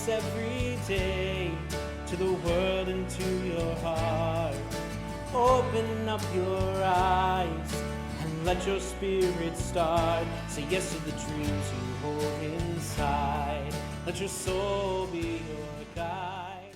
us every day, to the world and to your heart. Open up your eyes and let your spirit start. Say yes to the dreams you hold inside. Let your soul be your guide.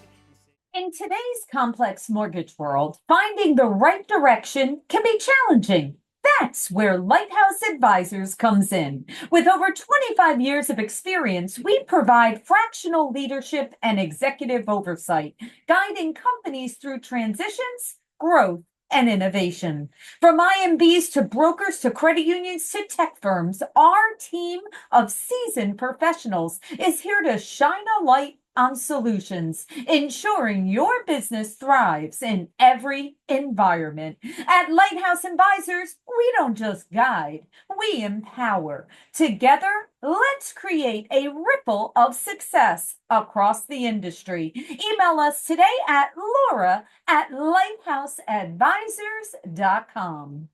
In today's complex mortgage world, finding the right direction can be challenging. That's where Lighthouse Advisors comes in. With over 25 years of experience, we provide fractional leadership and executive oversight, guiding companies through transitions, growth, and innovation. From IMBs to brokers to credit unions to tech firms, our team of seasoned professionals is here to shine a light on solutions, ensuring your business thrives in every environment. At Lighthouse Advisors, we don't just guide, we empower. Together, let's create a ripple of success across the industry. Email us today at laura@lighthouseadvisors.com.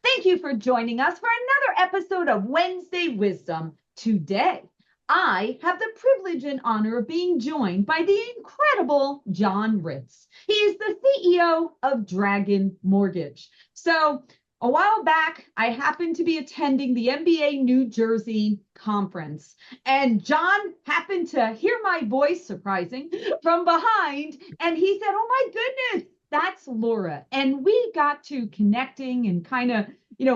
Thank you for joining us for another episode of Wednesday Wisdom. Today, I have the privilege and honor of being joined by the incredible John Ritz. He is the CEO of Dragon Mortgage. So a while back, I happened to be attending the MBA New Jersey conference, and John happened to hear my voice, surprising, from behind, and he said, "Oh my goodness, that's Laura." And we got to connecting and kind of,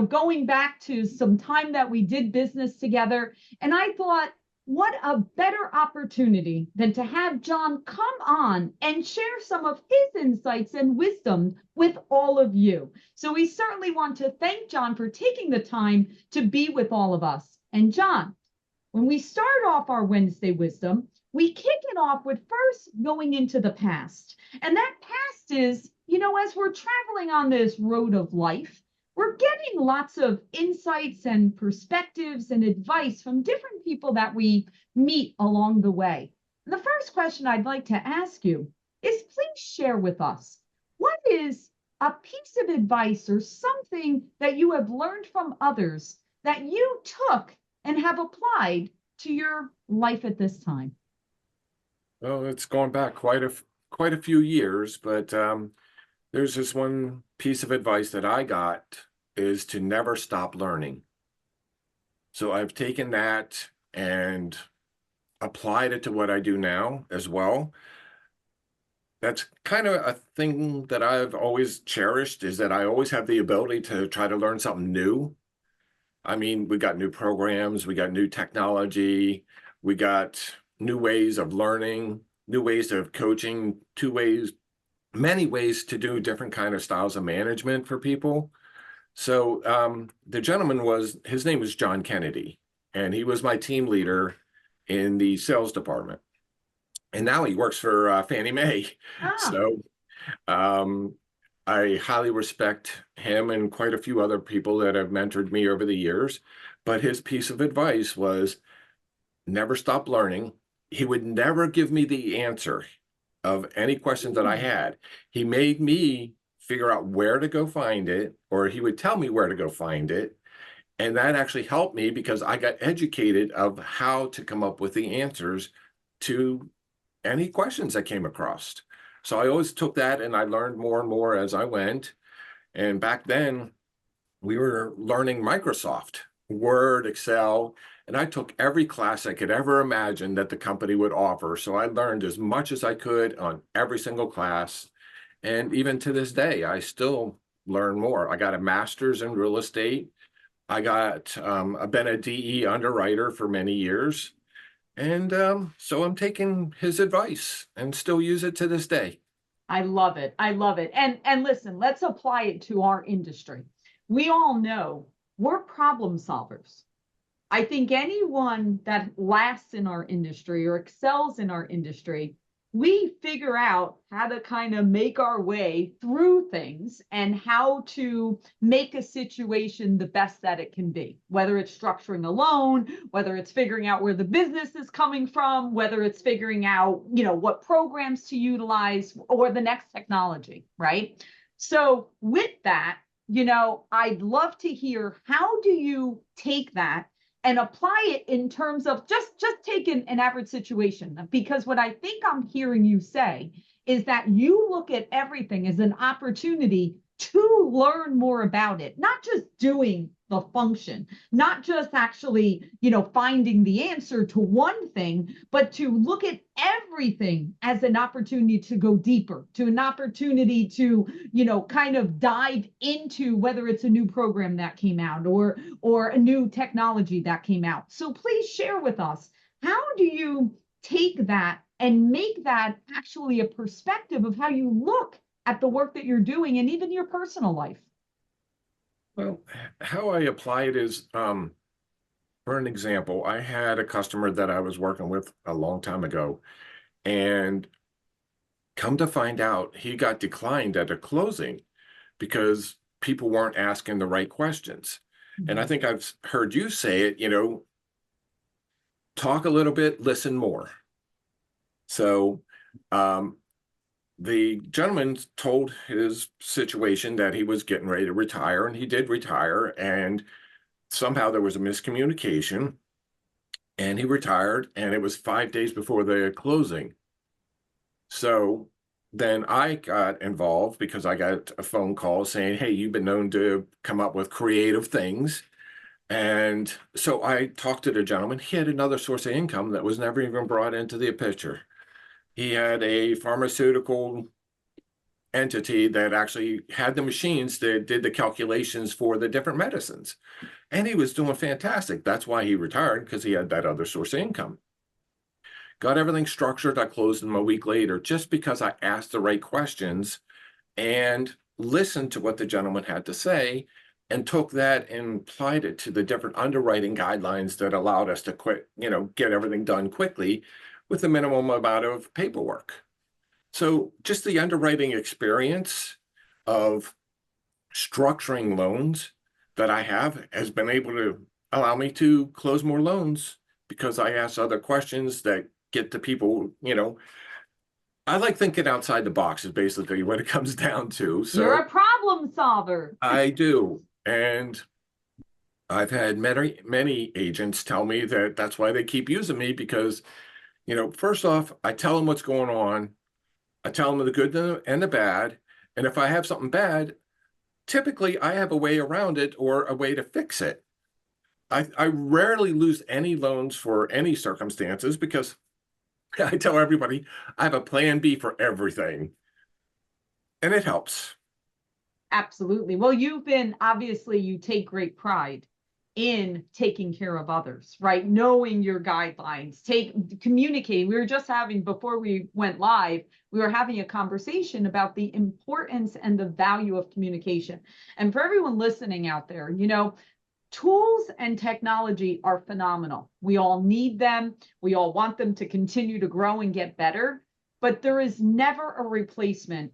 going back to some time that we did business together. And I thought, what a better opportunity than to have John come on and share some of his insights and wisdom with all of you. So we certainly want to thank John for taking the time to be with all of us. And John, when we start off our Wednesday Wisdom, we kick it off with first going into the past. And that past is, as we're traveling on this road of life, we're getting lots of insights and perspectives and advice from different people that we meet along the way. The first question I'd like to ask you is, please share with us, what is a piece of advice or something that you have learned from others that you took and have applied to your life at this time? Well, it's going back quite a few years, but there's this one piece of advice that I got, is to never stop learning. So I've taken that and applied it to what I do now as well. That's kind of a thing that I've always cherished, is that I always have the ability to try to learn something new. I mean, we got new programs, we got new technology, we got new ways of learning, new ways of coaching, many ways to do different kind of styles of management for people. So the gentleman his name was John Kennedy, and he was my team leader in the sales department. And now he works for Fannie Mae. So I highly respect him and quite a few other people that have mentored me over the years. But his piece of advice was never stop learning. He would never give me the answer of any questions that I had. He made me figure out where to go find it, or he would tell me where to go find it. And that actually helped me, because I got educated of how to come up with the answers to any questions I came across. So I always took that, and I learned more and more as I went. And back then we were learning Microsoft, Word, Excel, and I took every class I could ever imagine that the company would offer. So I learned as much as I could on every single class. And even to this day, I still learn more. I got a master's in real estate. I've been a DE underwriter for many years. And so I'm taking his advice and still use it to this day. I love it. I love it. And listen, let's apply it to our industry. We all know we're problem solvers. I think anyone that lasts in our industry or excels in our industry, we figure out how to kind of make our way through things and how to make a situation the best that it can be, whether it's structuring a loan, whether it's figuring out where the business is coming from, whether it's figuring out, what programs to utilize or the next technology, right? So with that, I'd love to hear, how do you take that and apply it in terms of just take an average situation. Because what I think I'm hearing you say is that you look at everything as an opportunity to learn more about it, not just doing the function, not just actually, finding the answer to one thing, but to look at everything as an opportunity to go deeper, to an opportunity to, kind of dive into whether it's a new program that came out or a new technology that came out. So please share with us, how do you take that and make that actually a perspective of how you look at the work that you're doing and even your personal life? Well, how I apply it is, for an example, I had a customer that I was working with a long time ago, and come to find out, he got declined at a closing because people weren't asking the right questions. And I think I've heard you say it, talk a little bit, listen more. So, the gentleman told his situation that he was getting ready to retire, and he did retire, and somehow there was a miscommunication, and he retired, and it was 5 days before the closing. So then I got involved because I got a phone call saying, hey, you've been known to come up with creative things. And so I talked to the gentleman. He had another source of income that was never even brought into the picture. He had a pharmaceutical entity that actually had the machines that did the calculations for the different medicines. And he was doing fantastic. That's why he retired, because he had that other source of income. Got everything structured. I closed him a week later just because I asked the right questions and listened to what the gentleman had to say and took that and applied it to the different underwriting guidelines that allowed us to get everything done quickly with the minimum amount of paperwork. So just the underwriting experience of structuring loans that I have has been able to allow me to close more loans because I ask other questions that get to people, I like thinking outside the box is basically what it comes down to. So you're a problem solver. I do. And I've had many agents tell me that that's why they keep using me because, first off, I tell them what's going on. I tell them the good and the bad. And if I have something bad, typically I have a way around it or a way to fix it. I rarely lose any loans for any circumstances because I tell everybody I have a plan B for everything. And it helps. Absolutely. Well, obviously you take great pride in taking care of others, right? Knowing your guidelines, communicating. We were just before we went live, we were having a conversation about the importance and the value of communication. And for everyone listening out there, tools and technology are phenomenal. We all need them. We all want them to continue to grow and get better, but there is never a replacement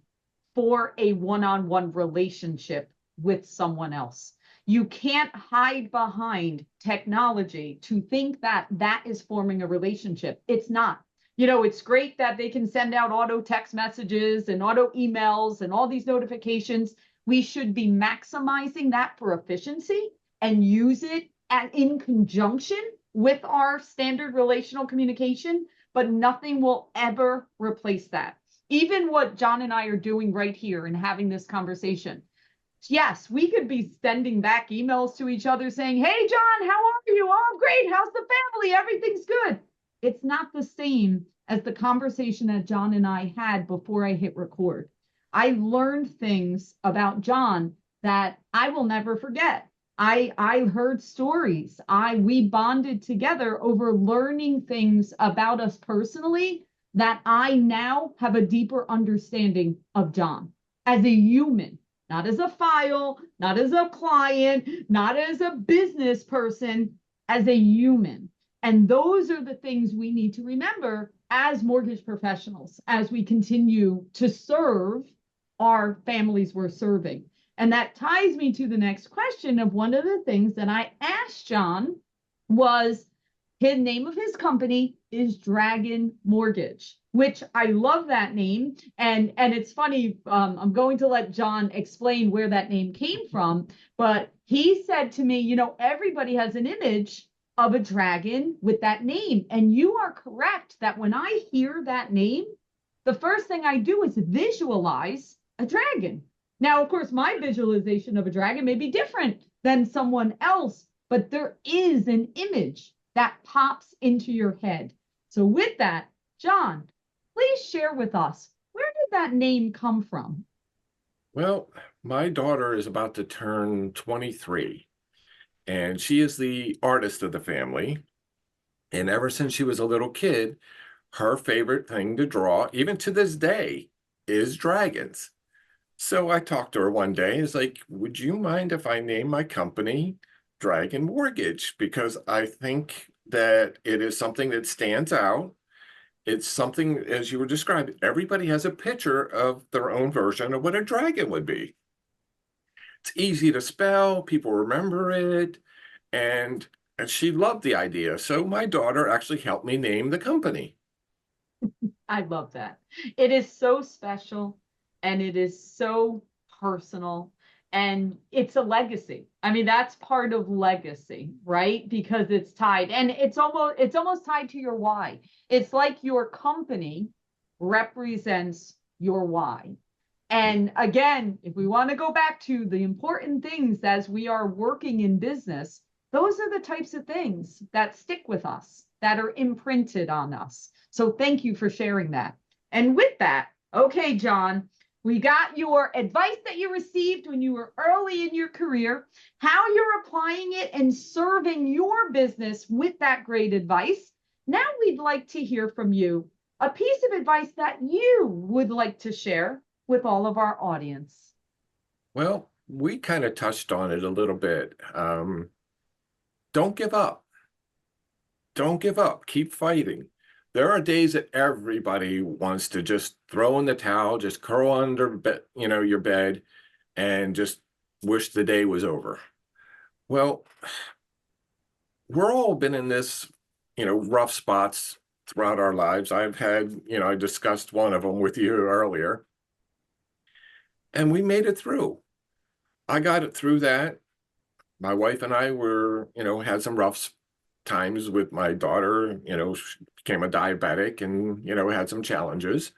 for a one-on-one relationship with someone else. You can't hide behind technology to think that that is forming a relationship. It's not. It's great that they can send out auto text messages and auto emails and all these notifications. We should be maximizing that for efficiency and use it in conjunction with our standard relational communication, but nothing will ever replace that. Even what John and I are doing right here and having this conversation. Yes, we could be sending back emails to each other saying, hey, John, how are you? Oh, I'm great. How's the family? Everything's good. It's not the same as the conversation that John and I had before I hit record. I learned things about John that I will never forget. I heard stories. We bonded together over learning things about us personally that I now have a deeper understanding of John as a human, not as a file, not as a client, not as a business person, as a human. And those are the things we need to remember as mortgage professionals as we continue to serve our families we're serving. And that ties me to the next question of one of the things that I asked John was his name of his company is Dragon Mortgage, which I love that name. And it's funny, I'm going to let John explain where that name came from, but he said to me, everybody has an image of a dragon with that name. And you are correct that when I hear that name, the first thing I do is visualize a dragon. Now, of course, my visualization of a dragon may be different than someone else, but there is an image that pops into your head. So with that, John, please share with us, where did that name come from? Well, my daughter is about to turn 23, and she is the artist of the family. And ever since she was a little kid, her favorite thing to draw, even to this day, is dragons. So I talked to her one day. It's like, would you mind if I name my company Dragon Mortgage? Because I think that it is something that stands out. It's something, as you were describing, everybody has a picture of their own version of what a dragon would be. It's easy to spell, people remember it, and she loved the idea. So my daughter actually helped me name the company. I love that. It is so special and it is so personal and it's a legacy. I mean, that's part of legacy, right? Because it's tied and it's almost tied to your why. It's like your company represents your why. And again, if we want to go back to the important things as we are working in business, those are the types of things that stick with us, that are imprinted on us. So thank you for sharing that. And with that, okay, John, we got your advice that you received when you were early in your career, how you're applying it and serving your business with that great advice. Now we'd like to hear from you a piece of advice that you would like to share with all of our audience. Well, we kind of touched on it a little bit. Don't give up. Don't give up. Keep fighting. There are days that everybody wants to just throw in the towel, just curl under your bed and just wish the day was over. Well, we're all been in this, rough spots throughout our lives. I've had, I discussed one of them with you earlier, and we made it through. I got it through that. My wife and I were, had some rough times with my daughter, she became a diabetic and, had some challenges.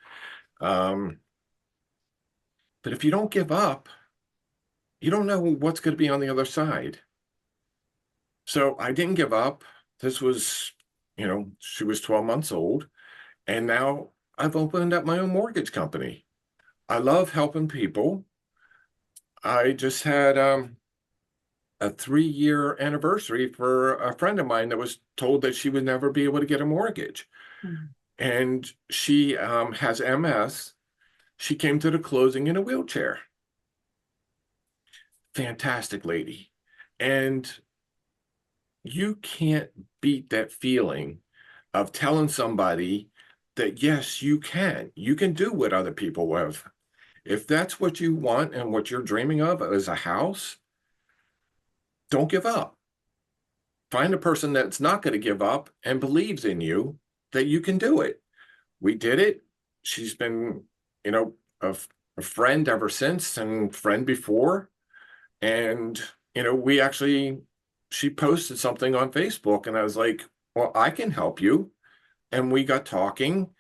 But if you don't give up, you don't know what's going to be on the other side. So I didn't give up. This was, she was 12 months old. And now I've opened up my own mortgage company. I love helping people. I just had a 3-year anniversary for a friend of mine that was told that she would never be able to get a mortgage. Mm-hmm. And she has MS. She came to the closing in a wheelchair. Fantastic lady. And you can't beat that feeling of telling somebody that, yes, you can do what other people have. If that's what you want and what you're dreaming of as a house, don't give up. Find a person that's not going to give up and believes in you that you can do it. We did it. She's been, a friend ever since and friend before. And, she posted something on Facebook and I was like, well, I can help you. And we got talking.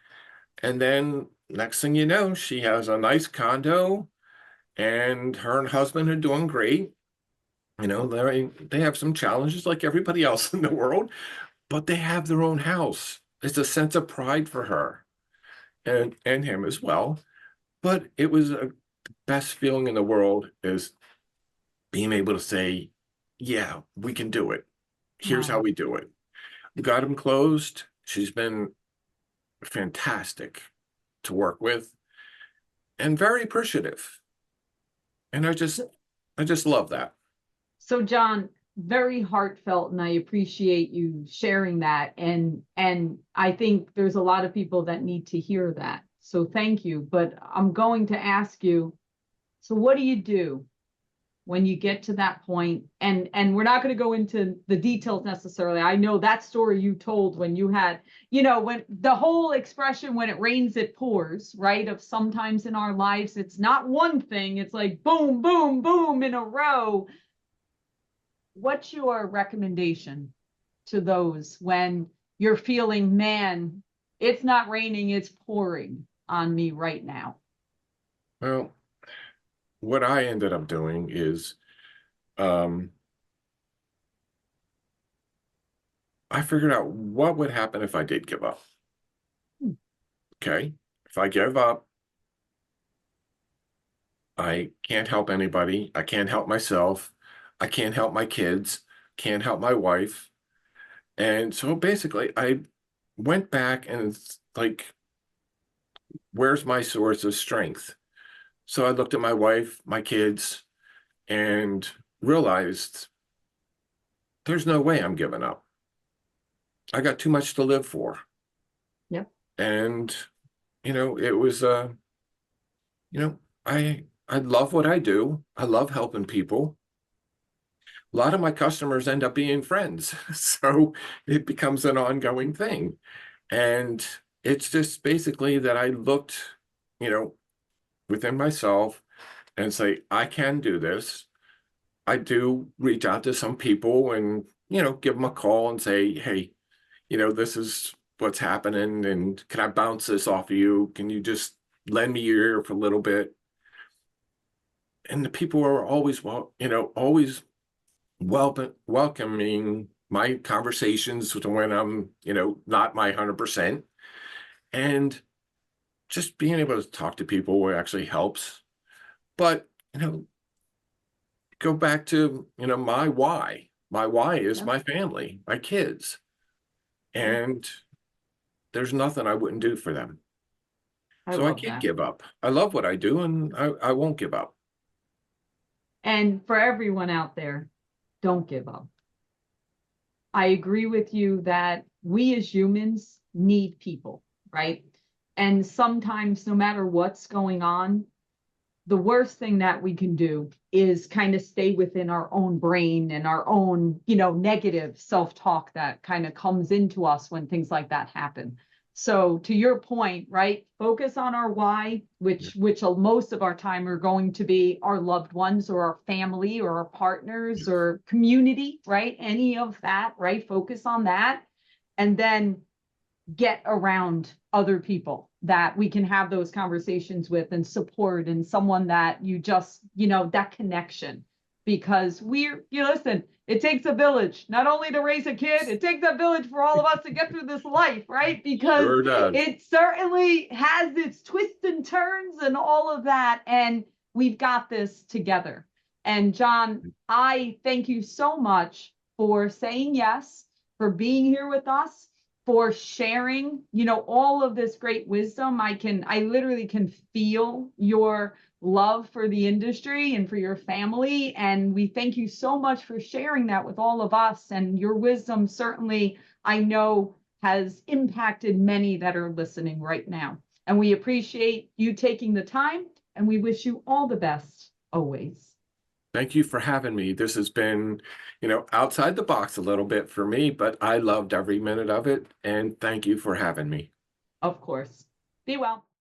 And then next thing you know, she has a nice condo and her and husband are doing great. They have some challenges like everybody else in the world, but they have their own house. It's a sense of pride for her and him as well. But it was the best feeling in the world is being able to say, yeah, we can do it. Here's how we do it. We got him closed. She's been fantastic to work with and very appreciative. And I just love that. So John, very heartfelt, and I appreciate you sharing that. And I think there's a lot of people that need to hear that. So thank you. But I'm going to ask you, so what do you do when you get to that point? And we're not going to go into the details necessarily. I know that story you told when you had, when the whole expression, when it rains, it pours, right? Of sometimes in our lives, it's not one thing. It's like boom, boom, boom in a row. What's your recommendation to those when you're feeling, man, it's not raining, it's pouring on me right now? Well, what I ended up doing is um, I figured out what would happen if I did give up. Hmm. Okay. If I give up, I can't help anybody. I can't help myself. I can't help my kids. Can't help my wife. And so basically, I went back and it's like, where's my source of strength? So I looked at my wife, my kids, and realized there's no way I'm giving up. I got too much to live for. Yep. And, it was, you know, I love what I do. I love helping people. A lot of my customers end up being friends. So it becomes an ongoing thing. And it's just basically that I looked, you know, within myself and say, I can do this. I do reach out to some people and, give them a call and say, hey, this is what's happening. And can I bounce this off of you? Can you just lend me your ear for a little bit? And the people are always, always welcoming my conversations when I'm, not my 100%. And just being able to talk to people actually helps. But, go back to, my why. My why is Yep. my family, my kids. Yep. And there's nothing I wouldn't do for them. I So I love can't that. give up. I love what I do and I won't give up. And for everyone out there, don't give up. I agree with you that we as humans need people, right? And sometimes, no matter what's going on, the worst thing that we can do is kind of stay within our own brain and our own, negative self-talk that kind of comes into us when things like that happen. So to your point, right? Focus on our why, which most of our time are going to be our loved ones or our family or our partners or community, right? Any of that, right? Focus on that. And then get around other people that we can have those conversations with and support, and someone that you just, that connection. Because listen, it takes a village, not only to raise a kid, it takes a village for all of us to get through this life, right? Because Sure does. it certainly has its twists and turns and all of that. And we've got this together. And John, I thank you so much for saying yes, for being here with us, for sharing, all of this great wisdom. I literally can feel your love for the industry and for your family. And we thank you so much for sharing that with all of us. And your wisdom certainly, I know, has impacted many that are listening right now. And we appreciate you taking the time, and we wish you all the best always. Thank you for having me. This has been, outside the box a little bit for me, but I loved every minute of it. And thank you for having me. Of course. Be well.